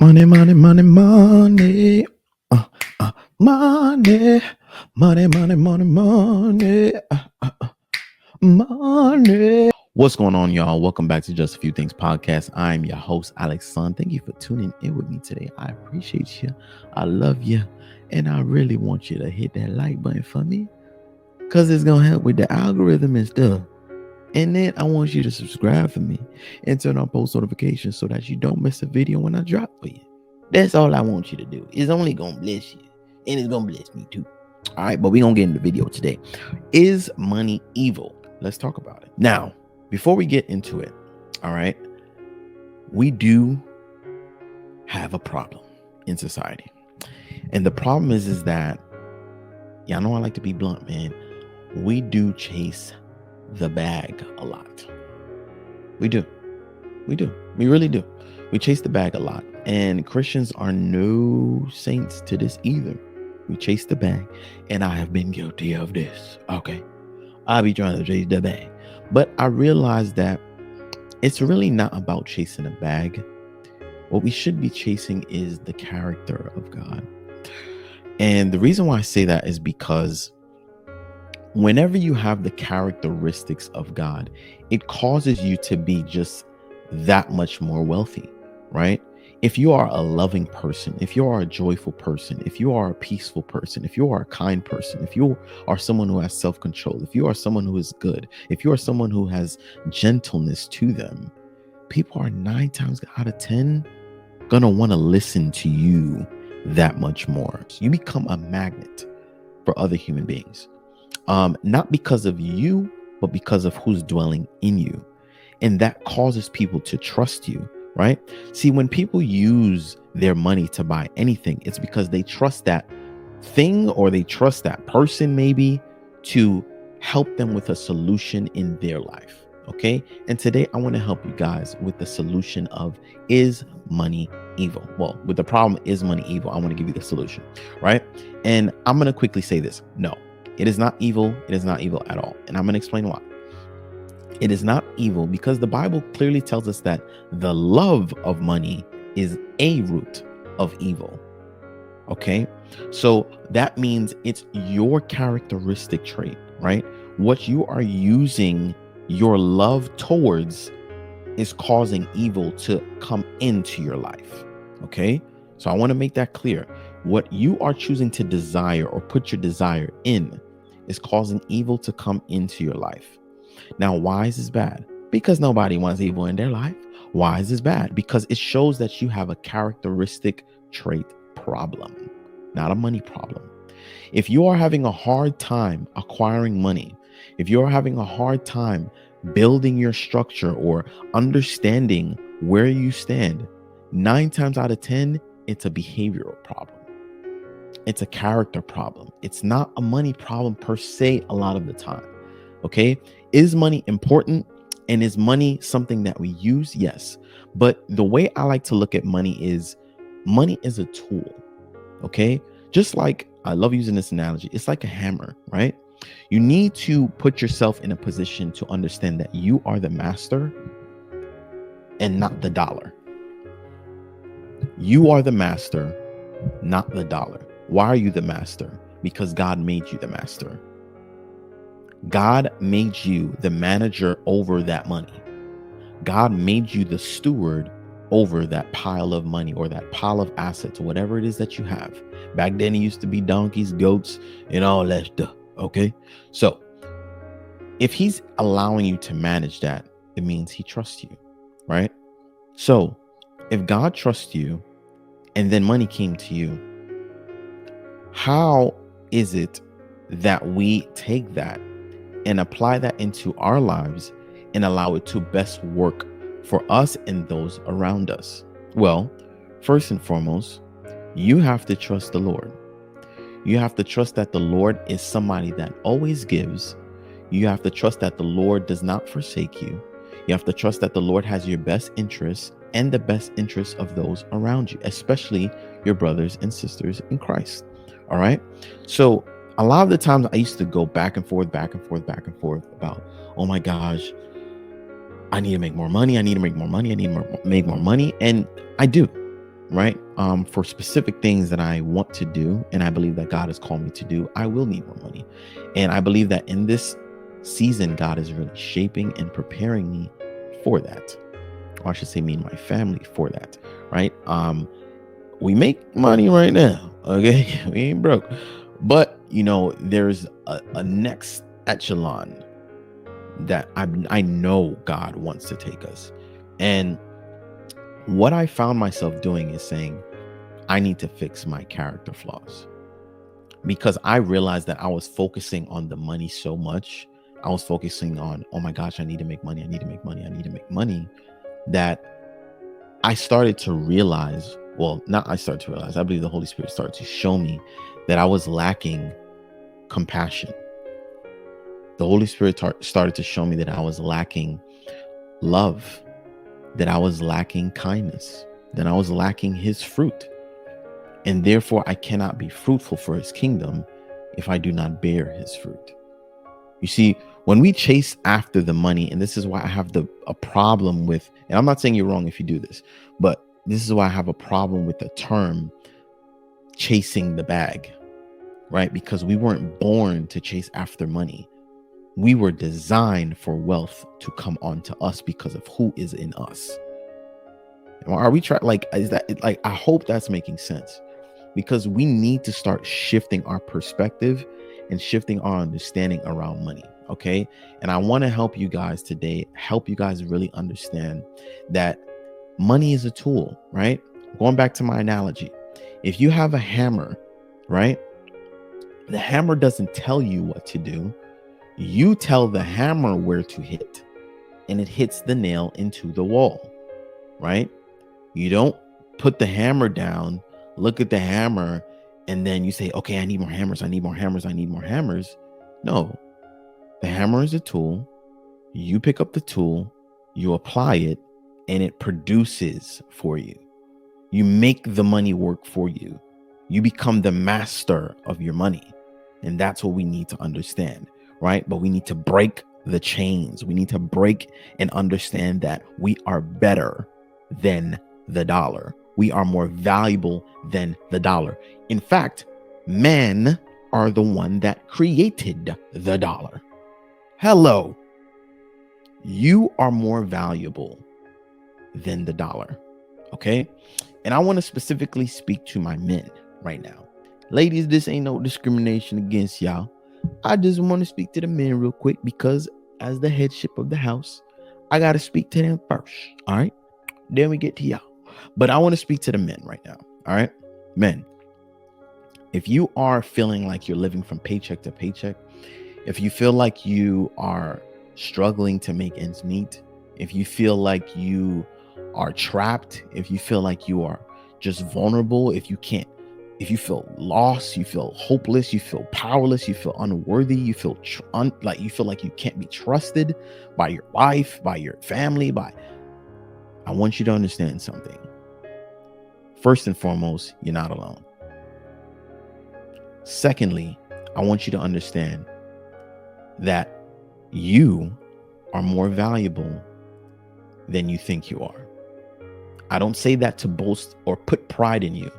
Money, money, money, money. Uh, money, money, money, money, money. Money. What's going on, y'all? Welcome back to Just a Few Things podcast. I'm your host, Alex Sun. Thank you for tuning in with me today. I appreciate you. I love you. And I really want you to hit that like button for me because it's going to help with the algorithm and stuff. And then I want you to subscribe for me and turn on post notifications so that you don't miss a video when I drop for you. That's all I want you to do. It's only going to bless you. And it's going to bless me too. All right, but we're going to get into the video today. Is money evil? Let's talk about it. Now, before we get into it, all right, we do have a problem in society. And the problem is that, yeah, I know I like to be blunt, man. We do chase the bag a lot. We do. We really do. We chase the bag a lot. And Christians are no saints to this either. We chase the bag. And I have been guilty of this. Okay. I be trying to chase the bag. But I realize that it's really not about chasing a bag. What we should be chasing is the character of God. And the reason why I say that is because whenever you have the characteristics of God, it causes you to be just that much more wealthy, right? If you are a loving person, if you are a joyful person, if you are a peaceful person, if you are a kind person, if you are someone who has self-control, if you are someone who is good, if you are someone who has gentleness to them, people are 9 times out of 10 gonna want to listen to you that much more. So you become a magnet for other human beings. Not because of you, but because of who's dwelling in you. And that causes people to trust you, right? See, when people use their money to buy anything, it's because they trust that thing or they trust that person maybe to help them with a solution in their life. Okay. And today I want to help you guys with the solution of, is money evil? Well, with the problem, is money evil? I want to give you the solution, right? And I'm going to quickly say this. No. It is not evil. It is not evil at all. And I'm going to explain why. It is not evil because the Bible clearly tells us that the love of money is a root of evil. Okay. So that means it's your characteristic trait, right? What you are using your love towards is causing evil to come into your life. Okay. So I want to make that clear. What you are choosing to desire or put your desire in is causing evil to come into your life. Now, why is this bad? Because nobody wants evil in their life. Why is this bad? Because it shows that you have a characteristic trait problem, not a money problem. If you are having a hard time acquiring money, if you're having a hard time building your structure or understanding where you stand, 9 times out of 10, it's a behavioral problem. It's a character problem. It's not a money problem per se a lot of the time. Okay. Is money important? And is money something that we use? Yes. But the way I like to look at money is a tool. Okay. Just like, I love using this analogy. It's like a hammer, right? You need to put yourself in a position to understand that you are the master and not the dollar. You are the master, not the dollar. Why are you the master? Because God made you the master. God made you the manager over that money. God made you the steward over that pile of money or that pile of assets, whatever it is that you have. Back then, it used to be donkeys, goats, and all that stuff. Okay. So if he's allowing you to manage that, it means he trusts you, right? So if God trusts you and then money came to you, how is it that we take that and apply that into our lives and allow it to best work for us and those around us? Well, first and foremost, you have to trust the Lord. You have to trust that the Lord is somebody that always gives. You have to trust that the Lord does not forsake you. You have to trust that the Lord has your best interests and the best interests of those around you, especially your brothers and sisters in Christ. All right. So a lot of the times I used to go back and forth about, oh my gosh, I need to make more money. I need to make more money. I need to make more money. And I do. right? For specific things that I want to do, and I believe that God has called me to do, I will need more money. And I believe that in this season, God is really shaping and preparing me for that. Or I should say me and my family for that, right? We make money right now, okay? We ain't broke. But, there's a next echelon that I know God wants to take us. And what I found myself doing is saying, I need to fix my character flaws, because I realized that I was focusing on the money so much. I was focusing on, oh my gosh, I need to make money. I need to make money. I need to make money, that I started to realize, well, not I started to realize, I believe the Holy Spirit started to show me that I was lacking compassion. The Holy Spirit started to show me that I was lacking love, that I was lacking kindness, that I was lacking his fruit. And therefore, I cannot be fruitful for his kingdom if I do not bear his fruit. You see, when we chase after the money, and this is why I have a problem with, and I'm not saying you're wrong if you do this, but this is why I have a problem with the term chasing the bag, right? Because we weren't born to chase after money. We were designed for wealth to come onto us because of who is in us. Are we trying, is that, I hope that's making sense, because we need to start shifting our perspective and shifting our understanding around money. Okay. And I want to help you guys today, help you guys really understand that money is a tool, right? Going back to my analogy, if you have a hammer, right? The hammer doesn't tell you what to do. You tell the hammer where to hit, and it hits the nail into the wall, right? You don't put the hammer down, look at the hammer, and then you say, okay, I need more hammers. I need more hammers. I need more hammers. No, the hammer is a tool. You pick up the tool, you apply it, and it produces for you. You make the money work for you. You become the master of your money. And that's what we need to understand, right? But we need to break the chains. We need to break and understand that we are better than the dollar. We are more valuable than the dollar. In fact, men are the one that created the dollar. Hello. You are more valuable than the dollar. Okay. And I want to specifically speak to my men right now. Ladies, this ain't no discrimination against y'all. I just want to speak to the men real quick, because as the headship of the house, I got to speak to them first. All right. Then we get to y'all. But I want to speak to the men right now. All right. Men, if you are feeling like you're living from paycheck to paycheck, if you feel like you are struggling to make ends meet, if you feel like you are trapped, if you feel like you are just vulnerable, if you feel lost, you feel hopeless, you feel powerless, you feel unworthy, you feel like you can't be trusted by your wife, by your family, I want you to understand something. First and foremost, you're not alone. Secondly, I want you to understand that you are more valuable than you think you are. I don't say that to boast or put pride in you.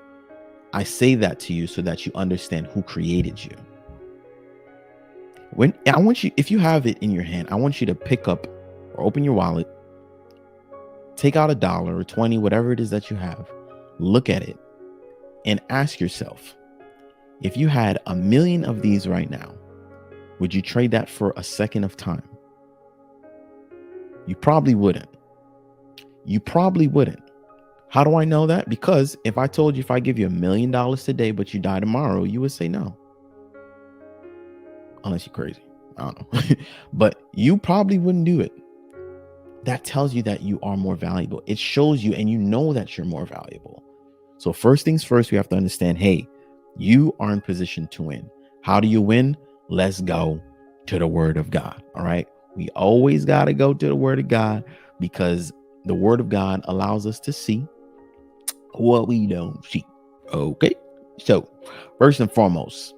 I say that to you so that you understand who created you. If you have it in your hand, I want you to pick up or open your wallet, take out $1 or 20, whatever it is that you have, look at it and ask yourself, if you had 1 million of these right now, would you trade that for a second of time? You probably wouldn't. How do I know that? Because if I told you, if I give you $1 million today, but you die tomorrow, you would say no. Unless you're crazy. I don't know. But you probably wouldn't do it. That tells you that you are more valuable. It shows you, and you know that you're more valuable. So first things first, we have to understand, hey, you are in position to win. How do you win? Let's go to the word of God. All right. We always got to go to the word of God, because the word of God allows us to see what we don't see. Okay. So first and foremost,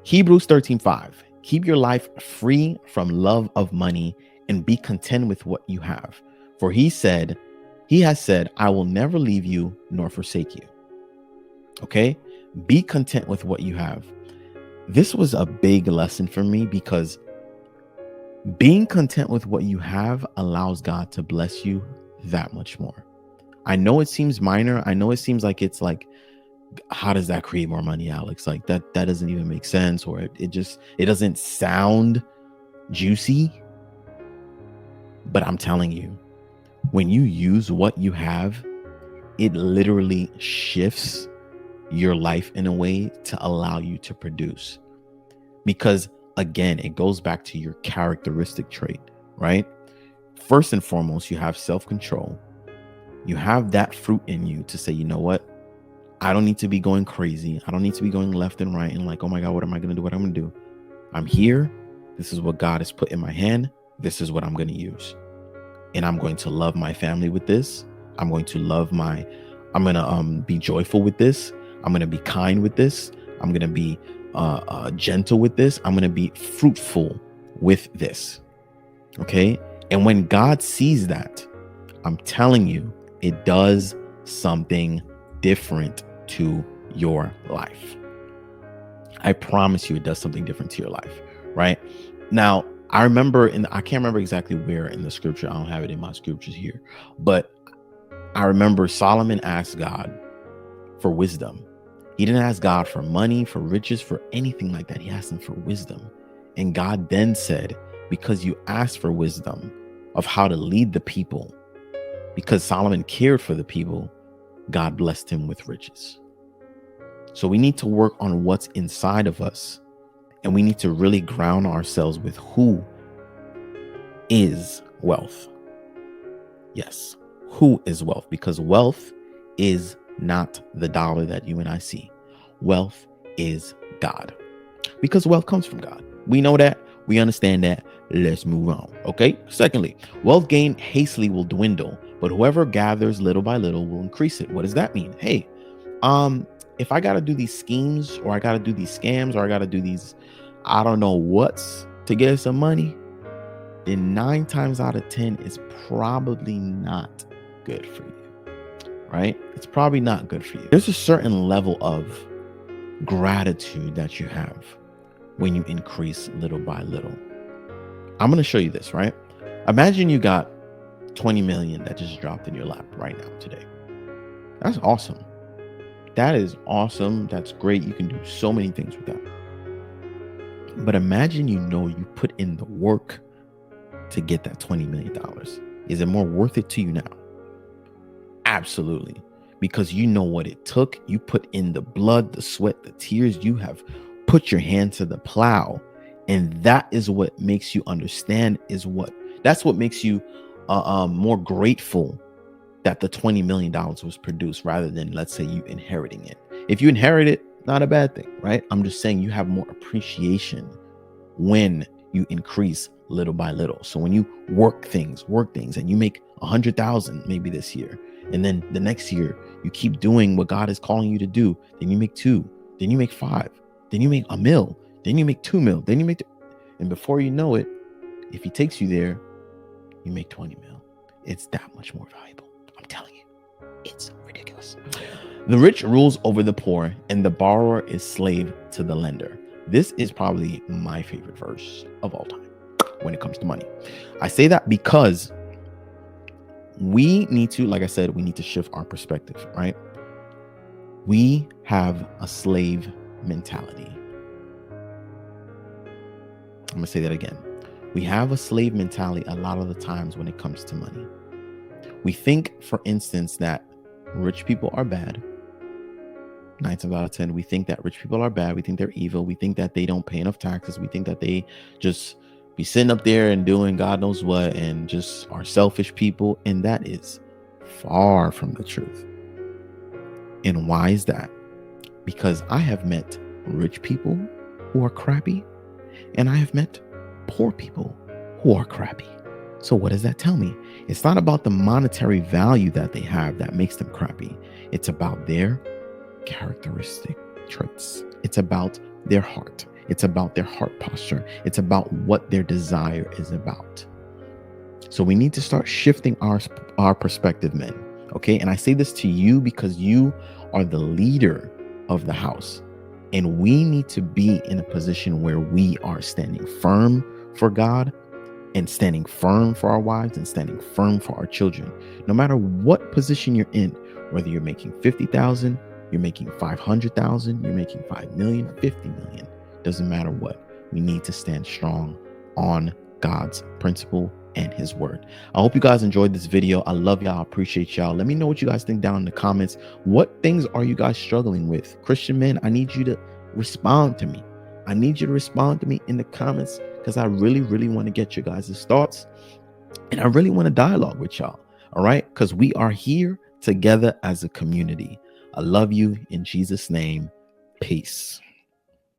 Hebrews 13:5, keep your life free from love of money and be content with what you have. For he said, He has said, I will never leave you nor forsake you. Okay? Be content with what you have. This was a big lesson for me because being content with what you have allows God to bless you that much more. I know it seems minor. I know it seems like it's like, how does that create more money, Alex? Like that doesn't even make sense, or it doesn't sound juicy. But I'm telling you, when you use what you have, it literally shifts your life in a way to allow you to produce. Because again, it goes back to your characteristic trait, right? First and foremost, you have self-control. You have that fruit in you to say, you know what? I don't need to be going crazy. I don't need to be going left and right and like, oh my God, what am I going to do? What I'm going to do? I'm here. This is what God has put in my hand. This is what I'm going to use. And I'm going to love my family with this. I'm going to be joyful with this. I'm going to be kind with this. I'm going to be gentle with this. I'm going to be fruitful with this. Okay. And when God sees that, I'm telling you, it does something different to your life. I promise you it does something different to your life, right? Now, I can't remember exactly where in the scripture. I don't have it in my scriptures here, but I remember Solomon asked God for wisdom. He didn't ask God for money, for riches, for anything like that. He asked him for wisdom. And God then said, because you asked for wisdom of how to lead the people, because Solomon cared for the people, God blessed him with riches. So we need to work on what's inside of us, and we need to really ground ourselves with who is wealth. Yes, who is wealth? Because wealth is not the dollar that you and I see. Wealth is God. Because wealth comes from God. We know that. We understand that. Let's move on. Okay. Secondly, wealth gained hastily will dwindle, but whoever gathers little by little will increase it. What does that mean? Hey, if I got to do these schemes, or I got to do these scams, or I got to do these, I don't know what's to get some money, then 9 times out of 10 is probably not good for you, right? It's probably not good for you. There's a certain level of gratitude that you have when you increase little by little. I'm going to show you this, right? Imagine you got 20 million that just dropped in your lap right now today. That's awesome. That is awesome. That's great. You can do so many things with that. But imagine you put in the work to get that $20 million. Is it more worth it to you now? Absolutely. Because you know what it took. You put in the blood, the sweat, the tears. You have put your hand to the plow. And that is what makes you understand that's what makes you more grateful that the $20 million was produced rather than, let's say, you inheriting it. If you inherit it, not a bad thing, right? I'm just saying you have more appreciation when you increase little by little. So when you work things and you make 100,000 maybe this year, and then the next year you keep doing what God is calling you to do, then you make 2, then you make 5, then you make $1 million, then you make 2 million, then you make and before you know it, if he takes you there, you make 20 million. It's that much more valuable. I'm telling you, it's ridiculous. The rich rules over the poor, and the borrower is slave to the lender. This is probably my favorite verse of all time when it comes to money. I say that because we need to, like I said, we need to shift our perspective, right? We have a slave mentality. I'm going to say that again. We have a slave mentality a lot of the times when it comes to money. We think, for instance, that rich people are bad. 9 times out of 10, we think that rich people are bad. We think they're evil. We think that they don't pay enough taxes. We think that they just be sitting up there and doing God knows what and just are selfish people. And that is far from the truth. And why is that? Because I have met rich people who are crappy, and I have met poor people who are crappy. So what does that tell me? It's not about the monetary value that they have that makes them crappy. It's about their characteristic traits. It's about their heart. It's about their heart posture. It's about what their desire is about. So we need to start shifting our perspective, men. Okay. And I say this to you because you are the leader of the house. And we need to be in a position where we are standing firm for God and standing firm for our wives and standing firm for our children. No matter what position you're in, whether you're making 50,000, you're making 500,000, you're making 5 million, 50 million, doesn't matter what. We need to stand strong on God's principle and his word. I hope you guys enjoyed this video. I love y'all. I appreciate y'all. Let me know what you guys think down in the comments. What things are you guys struggling with? Christian men, I need you to respond to me. I need you to respond to me in the comments because I really, really want to get your guys' thoughts. And I really want to dialogue with y'all. All right. Because we are here together as a community. I love you in Jesus' name. Peace.